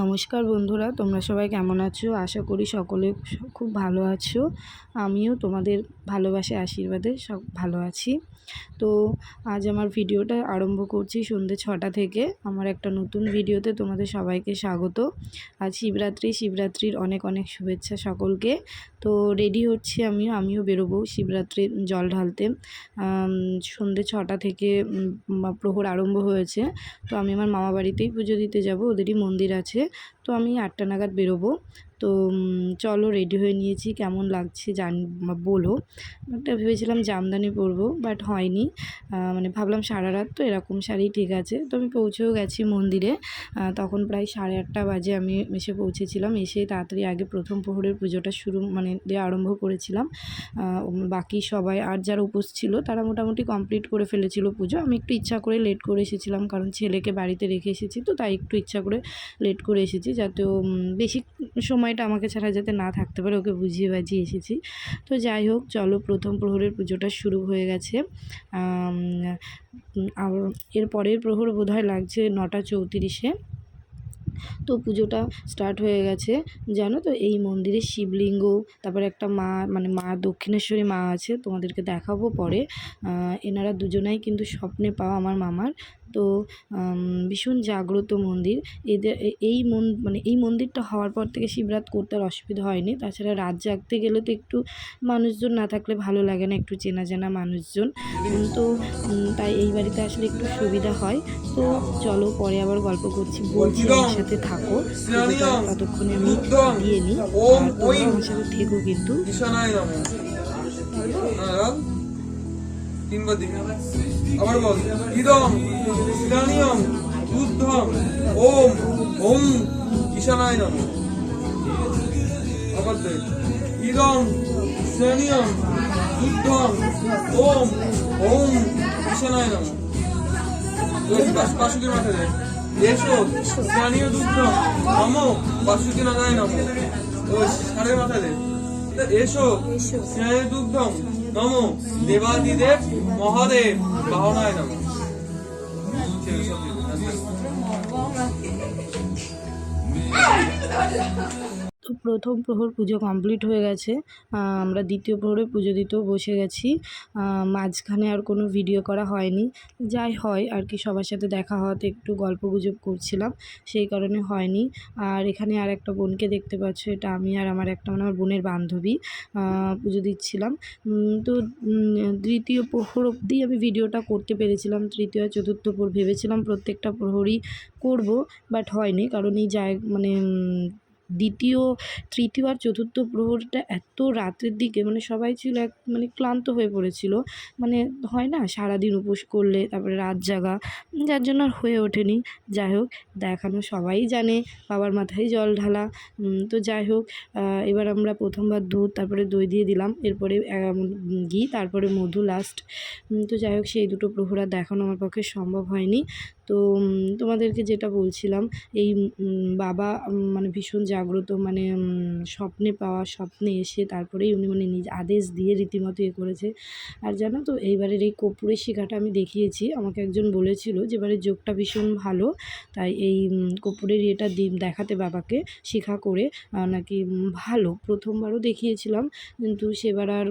নমস্কার বন্ধুরা, তোমরা সবাই কেমন আছো? আশা করি সকলে খুব ভালো আছো। আমিও তোমাদের ভালোবাসা আশীর্বাদে সব ভালো আছি। তো আজ আমার ভিডিওটা আরম্ভ করছি সন্ধ্যে 6টা থেকে। আমার একটা নতুন ভিডিওতে তোমাদের সবাইকে স্বাগত। আজ শিবরাত্রির অনেক অনেক শুভেচ্ছা সকলকে। তো রেডি হচ্ছি আমিও বেরোবো শিবরাত্রির জল ঢালতে। সন্ধ্যে 6টা থেকে প্রহর আরম্ভ হয়েছে। তো আমি আমার মামা বাড়িতেই পুজো দিতে যাব, ওদেরই মন্দির আছে। তো আমি 8টা নাগাদ বেরোবো। তো চলো, রেডি হয়ে নিয়েছি। কেমন লাগছে বলো। একটা ভেবেছিলাম জামদানি পরবো, বাট হয়নি। মানে ভাবলাম সারা রাত তো এরকম শাড়ি ঠিক আছে। তো আমি পৌঁছেও গেছি মন্দিরে। তখন প্রায় 8:30 বাজে আমি এসে পৌঁছেছিলাম। এসে তাড়াতাড়ি আগে প্রথম প্রহরের পুজোটা দেওয়া আরম্ভ করেছিলাম। বাকি সবাই আর যারা উপোস ছিল তারা মোটামুটি কমপ্লিট করে ফেলেছিল পুজো। আমি একটু ইচ্ছা করে লেট করে এসেছিলাম, কারণ ছেলেকে বাড়িতে রেখে এসেছি, তো তাই একটু ইচ্ছা করে লেট করে এসেছি, যাতে ও বেশি সময়টা আমাকে ছাড়া যাতে না থাকতে পারে, ওকে বুঝিয়ে বাজিয়ে এসেছি। তো যাই হোক, চলো, প্রথম প্রহরের পুজোটা শুরু হয়ে গেছে। আর এর পরের প্রহর বোধহয় লাগছে 9:34-এ। তো পুজোটা স্টার্ট হয়ে গেছে। জানো তো, এই মন্দিরে শিবলিঙ্গ, তারপরে একটা মা দক্ষিণেশ্বরী মা আছে, তোমাদেরকে দেখাবো পরে। এনারা দুজনাই কিন্তু স্বপ্নে পাওয়া আমার মামার। তো ভীষণ জাগ্রত মন্দির এদের। এই মন্দিরটা হওয়ার পর থেকে শিবরাত করতে আর অসুবিধা হয়নি। তাছাড়া রাত জাগতে গেলে তো একটু মানুষজন না থাকলে ভালো লাগে না, একটু চেনা জানা মানুষজন। তো তাই এই বাড়িতে আসলে একটু সুবিধা হয়। তো চলো, পরে আবার গল্প করছি, বলছি, আমার সাথে থাকো। ততক্ষণে আমি দিয়ে নিই, আর তোমরা আমার সাথে থেকো কিন্তু। আবার বল, ইদম ইদানিয়ম বুদ্ধম ওম ওম ঈশানায় নমঃ। আবার দেখ, ইদম ইদানিয়ম বুদ্ধম ওম ওম ঈশানায় নমঃ। বাসুকি মাঠে দেখ, এসো স্থানীয় দুগ্ধ নমো বাসুকি নাগায় নমঃ। ওই সাড়ে মাথা দেখ, এসো স্থানীয় দুগ্ধম নমো দেবাদিদেব মহাদেব বাহনায় নমঃ। তো প্রথম প্রহর পুজো কমপ্লিট হয়ে গেছে। আমরা দ্বিতীয় প্রহরে পুজো দিতেও বসে গেছি। মাঝখানে আর কোনো ভিডিও করা হয়নি। যাই হয় আর কি, সবার সাথে দেখা হওয়াতে একটু গল্পগুজব করছিলাম, সেই কারণে হয়নি। আর এখানে আর একটা বোনকে দেখতে পাচ্ছ, এটা আমি আর আমার আমার বোনের বান্ধবী পুজো দিচ্ছিলাম। তো দ্বিতীয় প্রহর অবধি আমি ভিডিওটা করতে পেরেছিলাম। তৃতীয় আর চতুর্থ প্রহর ভেবেছিলাম প্রত্যেকটা প্রহরই করব, বাট হয়নি, কারণ এই দ্বিতীয়, তৃতীয় আর চতুর্থ প্রহরটা এত রাতের দিকে, সবাই ছিল ক্লান্ত হয়ে পড়েছিল। হয় না, সারাদিন উপোস করলে তারপরে রাত জাগা, যার জন্য আর হয়ে ওঠেনি। যাই হোক, দেখানো সবাই জানে, বাবার মাথায় জল ঢালা। তো যাই হোক, এবার আমরা প্রথমবার দুধ, তারপরে দই দিয়ে দিলাম, এরপরে ঘি, তারপরে মধু লাস্ট। তো যাই হোক, সেই দুটো প্রহর আর দেখানো আমার পক্ষে সম্ভব হয়নি। তো তোমাদেরকে যেটা বলছিলাম, এই বাবা ভীষণ জাগ্রত, স্বপ্নে পাওয়া, স্বপ্নে এসে তারপরেই উনি নিজ আদেশ দিয়ে রীতিমতো করেছে। আর জানো তো, এইবারের এই কর্পূরের শিখাটা আমি দেখিয়েছি, আমাকে একজন বলেছিল যে এবারের যোগটা ভীষণ ভালো, তাই এই কর্পূরের দেখাতে বাবাকে শিখা করে নাকি ভালো। প্রথমবারও দেখিয়েছিলাম, কিন্তু সেবার আর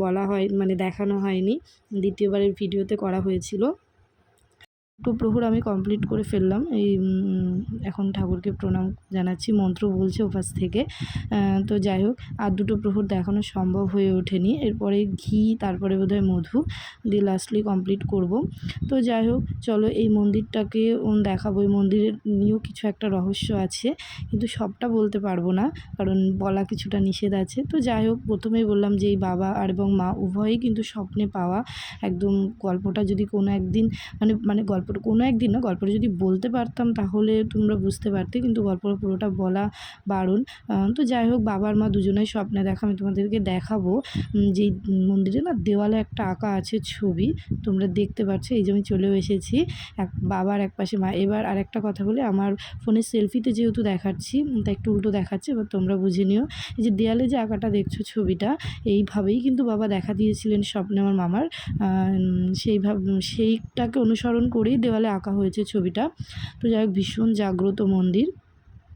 বলা হয় দেখানো হয়নি, দ্বিতীয়বারের ভিডিওতে করা হয়েছিল। দুটো প্রহর আমি কমপ্লিট করে ফেললাম। এখন ঠাকুরকে প্রণাম জানাচ্ছি, মন্ত্র বলছে ওপাশ থেকে। তো যাই হোক, আর দুটো প্রহর দেখানো সম্ভব হয়ে ওঠেনি। এরপরে ঘি, তারপরে বোধহয় মধু দিয়ে লাস্টলি কমপ্লিট করব। তো যাই হোক, চলো, এই মন্দিরটাকে দেখাবো। এই মন্দিরের নিয়েও কিছু একটা রহস্য আছে, কিন্তু সবটা বলতে পারবো না, কারণ বলা কিছুটা নিষেধ আছে। তো যাই হোক, প্রথমেই বললাম যে এই বাবা এবং মা উভয়ই কিন্তু স্বপ্নে পাওয়া। একদম গল্পটা যদি কোনো একদিন গল্পটা কোনো একদিন না, গল্পটা যদি বলতে পারতাম তাহলে তোমরা বুঝতে পারতে, কিন্তু গল্পটা পুরোটা বলা বারণ। তো যাই হোক, বাবা আর মা দুজনেই স্বপ্নে দেখা। আমি তোমাদেরকে দেখাবো। যেই মন্দিরে না দেওয়ালে একটা আঁকা আছে ছবি, তোমরা দেখতে পাচ্ছ। এই যে আমি চলেও এসেছি, বাবার এক পাশে মা। এবার আরেকটা কথা বলি, আমার ফোনের সেলফিতে যেহেতু দেখাচ্ছি, তাই একটু উল্টো দেখাচ্ছে, এবার তোমরা বুঝে নিও। এই যে দেয়ালে যে আঁকাটা দেখছো, ছবিটা এইভাবেই কিন্তু বাবা দেখা দিয়েছিলেন স্বপ্নে আমার মামার। সেইটাকে অনুসরণ করেই দেওয়ালে আঁকা হয়েছে ছবিটা। তো যাই হোক, ভীষণ জাগ্রত মন্দির।